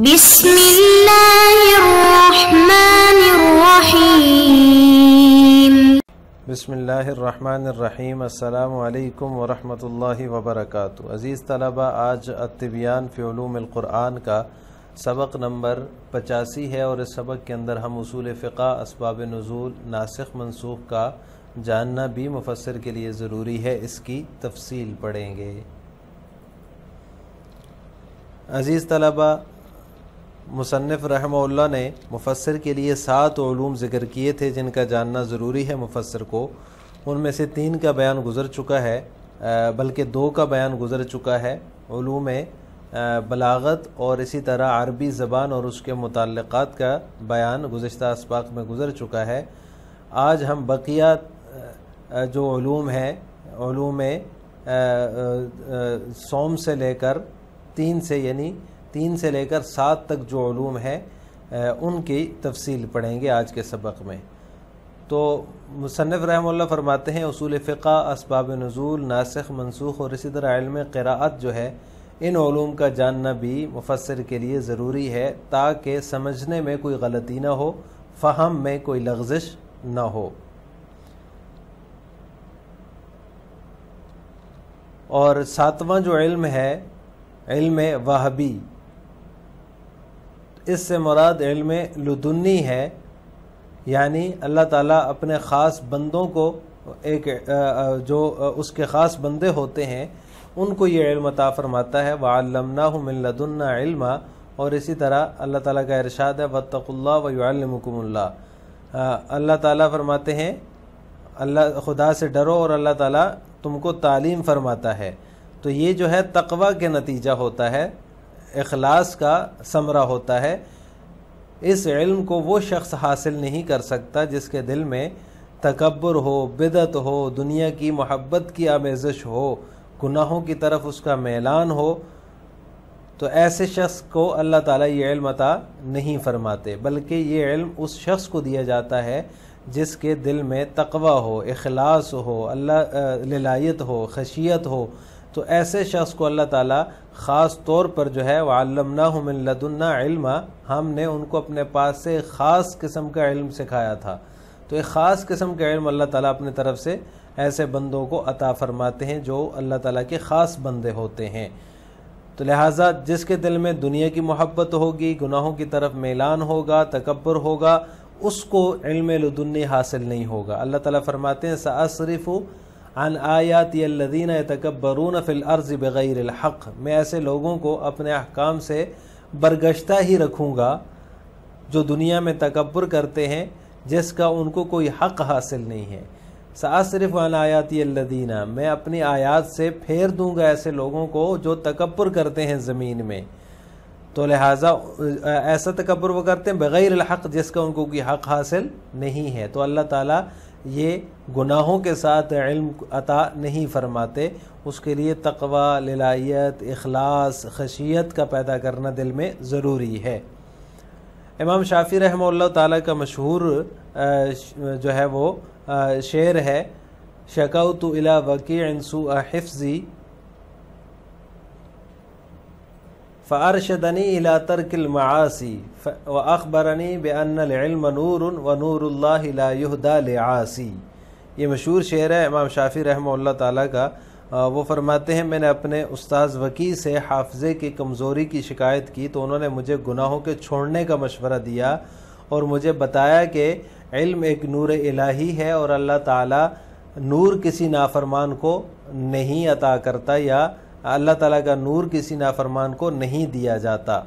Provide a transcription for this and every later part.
بسم اللہ الرحمن الرحیم۔ بسم اللہ الرحمن الرحیم۔ السلام علیکم ورحمۃ اللہ وبرکاتہ۔ عزیز طلبہ، آج التبیان فی علوم القرآن کا سبق نمبر 85 ہے، اور اس سبق کے اندر ہم اصول فقہ، اسباب نزول، ناسخ منسوخ کا جاننا بھی مفسر کے لیے ضروری ہے، اس کی تفصیل پڑھیں گے۔ عزیز طلبہ، مصنف رحمہ اللہ نے مفسر کے لیے 7 علوم ذکر کیے تھے جن کا جاننا ضروری ہے مفسر کو۔ ان میں سے 3 کا بیان گزر چکا ہے، بلکہ 2 کا بیان گزر چکا ہے، علوم بلاغت اور اسی طرح عربی زبان اور اس کے متعلقات کا بیان گزشتہ اسباق میں گزر چکا ہے۔ آج ہم بقیہ جو علوم ہیں، علوم صوم سے لے کر 3 سے لے کر 7 تک جو علوم ہیں ان کی تفصیل پڑھیں گے آج کے سبق میں۔ تو مصنف رحمہ اللہ فرماتے ہیں اصول فقہ، اسباب نزول، ناسخ منسوخ اور اسی طرح علم قراءت جو ہے، ان علوم کا جاننا بھی مفسر کے لیے ضروری ہے تاکہ سمجھنے میں کوئی غلطی نہ ہو، فہم میں کوئی لغزش نہ ہو۔ اور 7واں جو علم ہے، علم وہبی، اس سے مراد علم لدنی ہے، یعنی اللہ تعالیٰ اپنے خاص بندوں کو جو اس کے خاص بندے ہوتے ہیں ان کو یہ علم عطا فرماتا ہے۔ وَعَلَّمْنَاهُ مِن لَدُنَّا عِلْمًا، اور اسی طرح اللہ تعالیٰ کا ارشاد ہے وَاتَّقُوا اللَّهَ وَيُعَلِّمُكُمُ اللَّهُ۔ اللہ تعالیٰ فرماتے ہیں اللہ خدا سے ڈرو اور اللہ تعالیٰ تم کو تعلیم فرماتا ہے۔ تو یہ جو ہے تقوی کے نتیجہ ہوتا ہے، اخلاص کا ثمرہ ہوتا ہے۔ اس علم کو وہ شخص حاصل نہیں کر سکتا جس کے دل میں تکبر ہو، بدعت ہو، دنیا کی محبت کی آمیزش ہو، گناہوں کی طرف اس کا میلان ہو، تو ایسے شخص کو اللہ تعالیٰ یہ علم عطا نہیں فرماتے، بلکہ یہ علم اس شخص کو دیا جاتا ہے جس کے دل میں تقوی ہو، اخلاص ہو، اللہ للایت ہو، خشیت ہو۔ تو ایسے شخص کو اللہ تعالیٰ خاص طور پر جو ہے وَعَلَّمْنَاهُ مِن لَدُنَّا عِلْمًا، ہم نے ان کو اپنے پاس سے خاص قسم کا علم سکھایا تھا۔ تو ایک خاص قسم کا علم اللہ تعالیٰ اپنے طرف سے ایسے بندوں کو عطا فرماتے ہیں جو اللہ تعالیٰ کے خاص بندے ہوتے ہیں۔ تو لہٰذا جس کے دل میں دنیا کی محبت ہوگی، گناہوں کی طرف میلان ہوگا، تکبر ہوگا، اس کو علم لدنی حاصل نہیں ہوگا۔ اللہ تعالیٰ فرماتے ہیں سأصرف عن آیاتی الذین یتکبرون فی الارض بغیر الحق، میں ایسے لوگوں کو اپنے احکام سے برگشتہ ہی رکھوں گا جو دنیا میں تکبر کرتے ہیں جس کا ان کو کوئی حق حاصل نہیں ہے۔ سأصرف عن آیاتی الذین، میں اپنی آیات سے پھیر دوں گا ایسے لوگوں کو جو تکبر کرتے ہیں زمین میں۔ تو لہٰذا ایسا تکبر وہ کرتے ہیں بغیر الحق، جس کا ان کو کوئی حق حاصل نہیں ہے۔ تو اللہ تعالیٰ یہ گناہوں کے ساتھ علم عطا نہیں فرماتے، اس کے لیے تقوی، للایت، اخلاص، خشیت کا پیدا کرنا دل میں ضروری ہے۔ امام شافعی رحمہ اللہ تعالیٰ کا مشہور جو ہے وہ شعر ہے شکوت الی وکیع سوء حفظی فارشدنی الی ترک المعاصی واخبرنی بان العلم نور ونور اللہ لا یہدی لعاصی۔ یہ مشہور شعر ہے امام شافعی رحمہ اللہ تعالیٰ کا۔ وہ فرماتے ہیں میں نے اپنے استاذ وکیع سے حافظے کی کمزوری کی شکایت کی تو انہوں نے مجھے گناہوں کے چھوڑنے کا مشورہ دیا اور مجھے بتایا کہ علم ایک نور الہی ہے اور اللہ تعالیٰ نور کسی نافرمان کو نہیں عطا کرتا، یا اللہ تعالیٰ کا نور کسی نافرمان کو نہیں دیا جاتا۔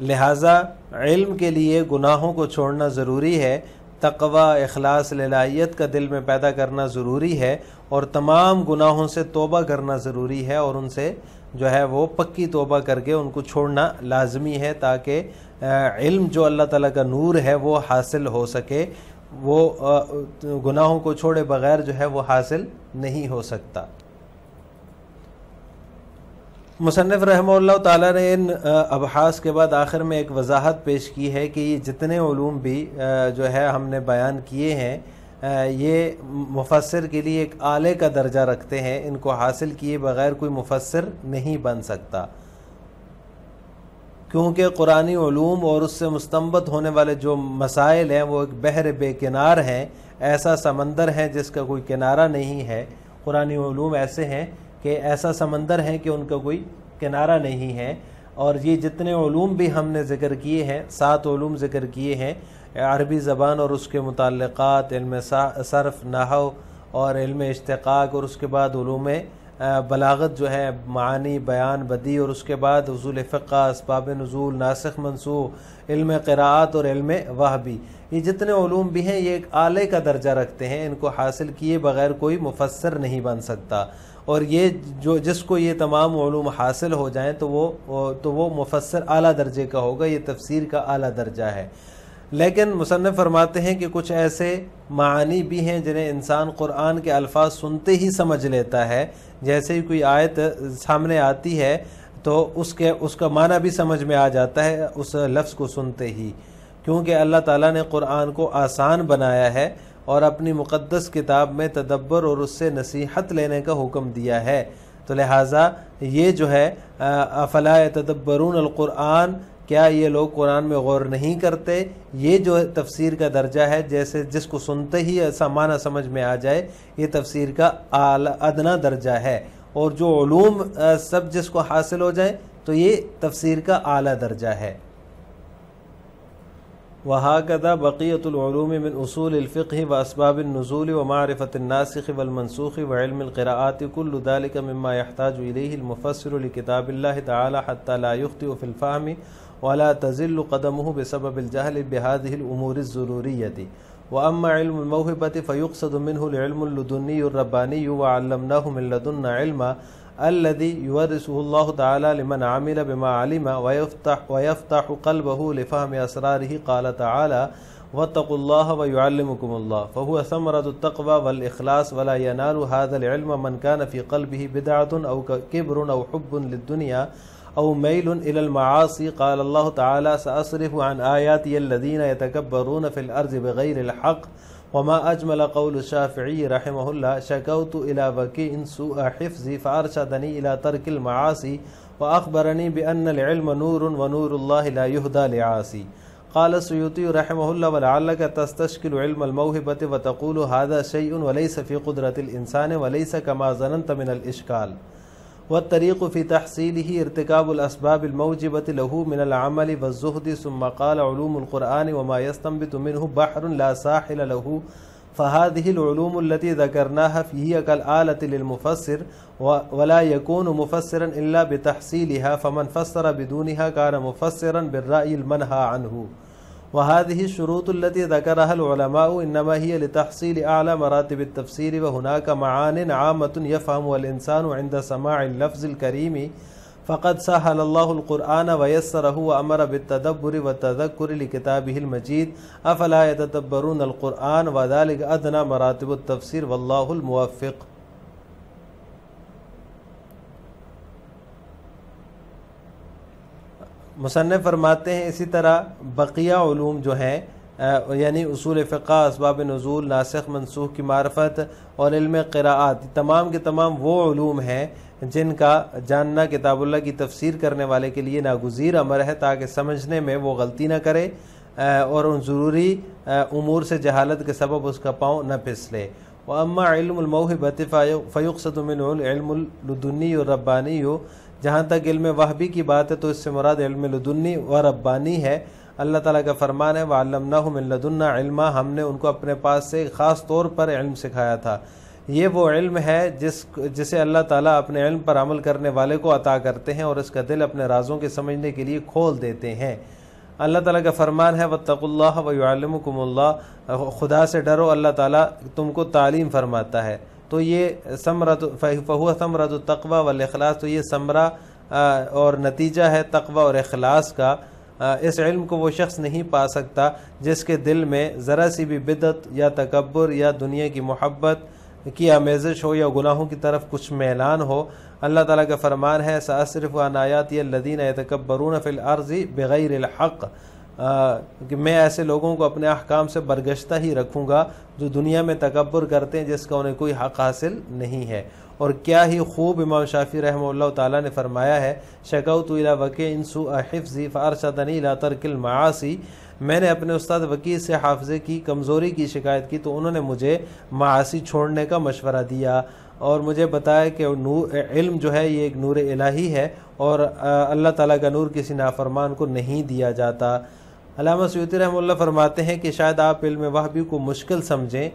لہٰذا علم کے لیے گناہوں کو چھوڑنا ضروری ہے، تقوی، اخلاص، للایت کا دل میں پیدا کرنا ضروری ہے، اور تمام گناہوں سے توبہ کرنا ضروری ہے، اور ان سے جو ہے وہ پکی توبہ کر کے ان کو چھوڑنا لازمی ہے تاکہ علم جو اللہ تعالیٰ کا نور ہے وہ حاصل ہو سکے۔ وہ گناہوں کو چھوڑے بغیر جو ہے وہ حاصل نہیں ہو سکتا۔ مصنف رحمہ اللہ تعالیٰ نے ان ابحاث کے بعد آخر میں ایک وضاحت پیش کی ہے کہ یہ جتنے علوم بھی جو ہے ہم نے بیان کیے ہیں یہ مفسر کے لیے ایک اعلی کا درجہ رکھتے ہیں، ان کو حاصل کیے بغیر کوئی مفسر نہیں بن سکتا، کیونکہ قرآنی علوم اور اس سے مستنبط ہونے والے جو مسائل ہیں وہ ایک بحر بے کنار ہیں، ایسا سمندر ہے جس کا کوئی کنارہ نہیں ہے۔ قرآنی علوم ایسے ہیں کہ ایسا سمندر ہے کہ ان کا کوئی کنارہ نہیں ہے۔ اور یہ جتنے علوم بھی ہم نے ذکر کیے ہیں، 7 علوم ذکر کیے ہیں، عربی زبان اور اس کے متعلقات، علم صرف، نحو اور علم اشتقاق، اور اس کے بعد علوم بلاغت جو ہے، معانی، بیان، بدیع، اور اس کے بعد اصول فقہ، اسباب نزول، ناسخ منسوخ، علم قراءات اور علم وحبی، یہ جتنے علوم بھی ہیں یہ ایک اعلی کا درجہ رکھتے ہیں، ان کو حاصل کیے بغیر کوئی مفسر نہیں بن سکتا۔ اور یہ جس کو یہ تمام علوم حاصل ہو جائیں تو وہ مفسر اعلیٰ درجے کا ہوگا، یہ تفسیر کا اعلیٰ درجہ ہے۔ لیکن مصنف فرماتے ہیں کہ کچھ ایسے معانی بھی ہیں جنہیں انسان قرآن کے الفاظ سنتے ہی سمجھ لیتا ہے، جیسے ہی کوئی آیت سامنے آتی ہے تو اس کا معنی بھی سمجھ میں آ جاتا ہے اس لفظ کو سنتے ہی، کیونکہ اللہ تعالیٰ نے قرآن کو آسان بنایا ہے اور اپنی مقدس کتاب میں تدبر اور اس سے نصیحت لینے کا حکم دیا ہے۔ تو لہٰذا یہ جو ہے افلا یتدبرون القرآن، کیا یہ لوگ قرآن میں غور نہیں کرتے، یہ جو تفسیر کا درجہ ہے، جیسے جس کو سنتے ہی ایسا معنی سمجھ میں آ جائے، یہ تفسیر کا ادنا درجہ ہے، اور جو علوم سب جس کو حاصل ہو جائیں تو یہ تفسیر کا اعلیٰ درجہ ہے۔ وَهَكَذَا بَقِيَّةُ الْعُلُومِ مِنْ أُصُولِ الْفِقْهِ وَأَسْبَابِ النُّزُولِ وَمَعْرِفَةِ النَّاسِخِ وَالْمَنْسُوخِ وَعِلْمِ الْقِرَاءَاتِ كُلُّ ذَلِكَ مِمَّا يَحْتَاجُ إِلَيْهِ الْمُفَسِّرُ لِكِتَابِ اللَّهِ تَعَالَى حَتَّى لَا يُخْطِئُ فِي الْفَهْمِ وَلَا تَزِلُّ قَدَمُهُ بِسَبَبِ الْجَهْلِ بِهَذِهِ الْأُمُورِ الضُّرُورِيَّةِ۔ وَأَمَّا عِلْمُ الْمَوْهِبَةِ فَيُقْصَدُ مِنْهُ الْعِلْمُ اللُّدُنِّيُّ الرَّبَّانِيُّ وَعَلَّمْنَاهُ مِنْ لَدُنَّا عِلْمًا الذي يورثه الله تعالى لمن عمل بما علم ويفتح قلبه لفهم أسراره، قال تعالى واتقوا الله ويعلمكم الله، فهو ثمرة التقوى والإخلاص، ولا ينال هذا العلم من كان في قلبه بدعة أو كبر أو حب للدنيا أو ميل إلى المعاصي، قال الله تعالى سأصرف عن آياتي الذين يتكبرون في الأرض بغير الحق، وما أجمل قول الشافعي رحمه الله شكوت إلى وكيء سوء حفظي فأرشدني إلى ترك المعاصي وأخبرني بأن العلم نور ونور الله لا يهدى لعاصي، قال السيوطي رحمه الله ولعلك تستشكل علم الموهبة وتقول هذا شيء وليس في قدرة الإنسان وليس كما ظننت من الإشكال، والطريق في تحصيله ارتكاب الأسباب الموجبة له من العمل والزهد، ثم قال علوم القرآن وما يستنبط منه بحر لا ساحل له، فهذه العلوم التي ذكرناها فيه كالآلة للمفسر ولا يكون مفسرا إلا بتحصيلها، فمن فسر بدونها كان مفسرا بالرأي المنهى عنه، وهذه الشروط التي ذكرها العلماء إنما هي لتحصيل أعلى مراتب التفسير، وهناك معان عامة يفهمها الإنسان عند سماع اللفظ الكريم، فقد سهل الله القرآن ويسره وأمر بالتدبر والتذكر لكتابه المجيد، أفلا يتدبرون القرآن، وذلك أدنى مراتب التفسير، والله الموفق۔ مصنف فرماتے ہیں اسی طرح بقیہ علوم جو ہیں یعنی اصول فقہ، اسباب نزول، ناسخ منسوخ کی معرفت اور علم قراءات، تمام کے تمام وہ علوم ہیں جن کا جاننا کتاب اللہ کی تفسیر کرنے والے کے لیے ناگزیر امر ہے، تاکہ سمجھنے میں وہ غلطی نہ کرے اور ان ضروری امور سے جہالت کے سبب اس کا پاؤں نہ پھسلے۔ وَأَمَّا عِلْمُ الْمَوْهِبَةِ فَيُقْصَدُ مِنْهُ الْعِلْمُ الْلُدُنِّيُّ الرَّبَّانِيُّ، جہاں تک علم وحبی کی بات ہے تو اس سے مراد علم لدنی و ربانی ہے۔ اللہ تعالیٰ کا فرمان ہے وَعَلَّمْنَاهُ مِن لَدُنَّا عِلْمًا، ہم نے ان کو اپنے پاس سے خاص طور پر علم سکھایا تھا۔ یہ وہ علم ہے جسے اللہ تعالیٰ اپنے علم پر عمل کرنے والے کو عطا کرتے ہیں اور اس کا دل اپنے رازوں کے سمجھنے کے لیے کھول دیتے ہیں۔ اللہ تعالیٰ کا فرمان ہے وَاتَّقُوا اللَّهَ وَيُعَلِّمُكُمُ اللَّهُ، خدا سے ڈرو، اللہ تعالیٰ تم کو تعلیم فرماتا ہے۔ تو یہ فَهُوَ ثَمْرَةُ التَّقْوَى وَالْإِخْلَاص، تو یہ ثمرہ اور نتیجہ ہے تقوی اور اخلاص کا۔ اس علم کو وہ شخص نہیں پا سکتا جس کے دل میں ذرا سی بھی بدعت یا تکبر یا دنیا کی محبت کی آمیزش ہو یا گناہوں کی طرف کچھ میلان ہو۔ اللہ تعالیٰ کا فرمان ہے سأصرف عن آیاتی الذین یتکبرون فی الارض بغیر الحق، کہ میں ایسے لوگوں کو اپنے احکام سے برگشتہ ہی رکھوں گا جو دنیا میں تکبر کرتے ہیں جس کا انہیں کوئی حق حاصل نہیں ہے۔ اور کیا ہی خوب امام شافعی رحمہ اللہ تعالیٰ نے فرمایا ہے، شکوت الی وکیع سوء حفظی فارشدنی الی ترک المعاصی، میں نے اپنے استاد وکیع سے حافظے کی کمزوری کی شکایت کی تو انہوں نے مجھے معاصی چھوڑنے کا مشورہ دیا اور مجھے بتایا کہ علم جو ہے یہ ایک نور الہی ہے اور اللہ تعالیٰ کا نور کسی نافرمان کو نہیں دیا جاتا۔ علامہ سیوطی رحمہ اللہ فرماتے ہیں کہ شاید آپ علم وحی کو مشکل سمجھیں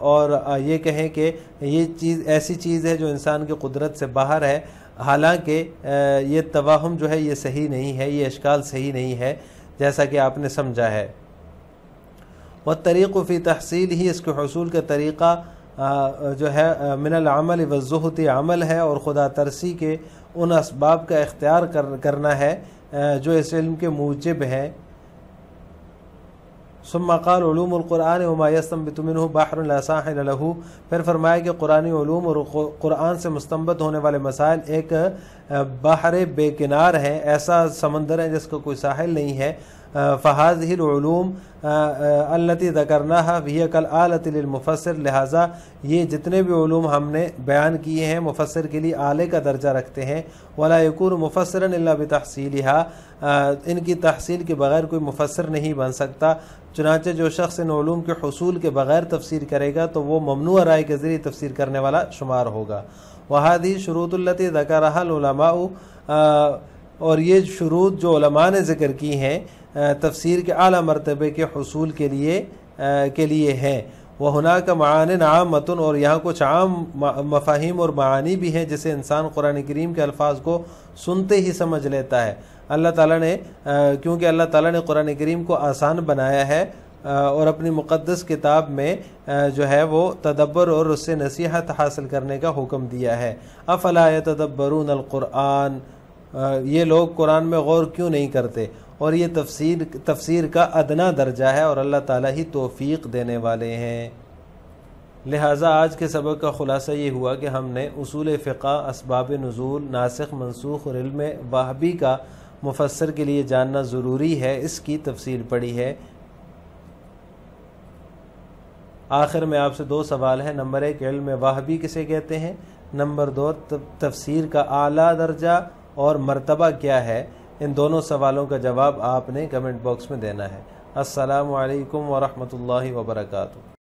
اور یہ کہیں کہ یہ چیز ایسی چیز ہے جو انسان کی قدرت سے باہر ہے، حالانکہ یہ توہم جو ہے یہ صحیح نہیں ہے، یہ اشکال صحیح نہیں ہے جیسا کہ آپ نے سمجھا ہے۔ والطریق فی تحصیل ہی، اس کے حصول کا طریقہ جو ہے من العمل والزہد عمل ہے اور خدا ترسی کے ان اسباب کا اختیار کرنا ہے جو اس علم کے موجب ہیں۔ ثم قال علوم القرآن وما يستنبط منه بحر لا ساحل له، پھر فرمایا کہ قرآنی علوم اور قرآن سے مستنبط ہونے والے مسائل ایک بحر بے کنار ہیں، ایسا سمندر ہے جس کا کوئی ساحل نہیں ہے۔ فهذه العلوم التي ذكرناها هي كالآلة للمفسر، لہذا یہ جتنے بھی علوم ہم نے بیان کیے ہیں مفسر کے لیے آلے کا درجہ رکھتے ہیں۔ ولا يكون مفسرا الا بتحصيلها، ان کی تحصیل کے بغیر کوئی مفسر نہیں بن سکتا، چنانچہ جو شخص ان علوم کے حصول کے بغیر تفسیر کرے گا تو وہ ممنوع رائے کے ذریعے تفسیر کرنے والا شمار ہوگا۔ وهذه شروط التي ذكرها العلماء، اور یہ شروط جو علماء نے ذکر کی ہیں تفسیر کے اعلیٰ مرتبے کے حصول کے لیے ہیں۔ وَهُنَاكَ مَعَانٍ عَامَّةٌ، اور یہاں کچھ عام مفاہیم اور معانی بھی ہیں جسے انسان قرآن کریم کے الفاظ کو سنتے ہی سمجھ لیتا ہے۔ اللہ تعالیٰ نے کیونکہ اللہ تعالیٰ نے قرآن کریم کو آسان بنایا ہے اور اپنی مقدس کتاب میں جو ہے وہ تدبر اور اس سے نصیحت حاصل کرنے کا حکم دیا ہے۔ أَفَلَا يَتَدَبَّرُونَ الْقُرْآنَ، یہ لوگ قرآن میں غور کیوں نہیں کرتے؟ اور یہ تفسیر کا ادنا درجہ ہے اور اللہ تعالیٰ ہی توفیق دینے والے ہیں۔ لہٰذا آج کے سبق کا خلاصہ یہ ہوا کہ ہم نے اصول فقہ، اسباب نزول، ناسخ منسوخ اور علم وحی کا مفسر کے لیے جاننا ضروری ہے، اس کی تفصیل پڑھی ہے۔ آخر میں آپ سے دو سوال ہیں۔ نمبر 1، علم وحی کسے کہتے ہیں؟ نمبر 2، تفسیر کا اعلیٰ درجہ اور مرتبہ کیا ہے؟ ان دونوں سوالوں کا جواب آپ نے کمنٹ باکس میں دینا ہے۔ السلام علیکم ورحمۃ اللہ وبرکاتہ۔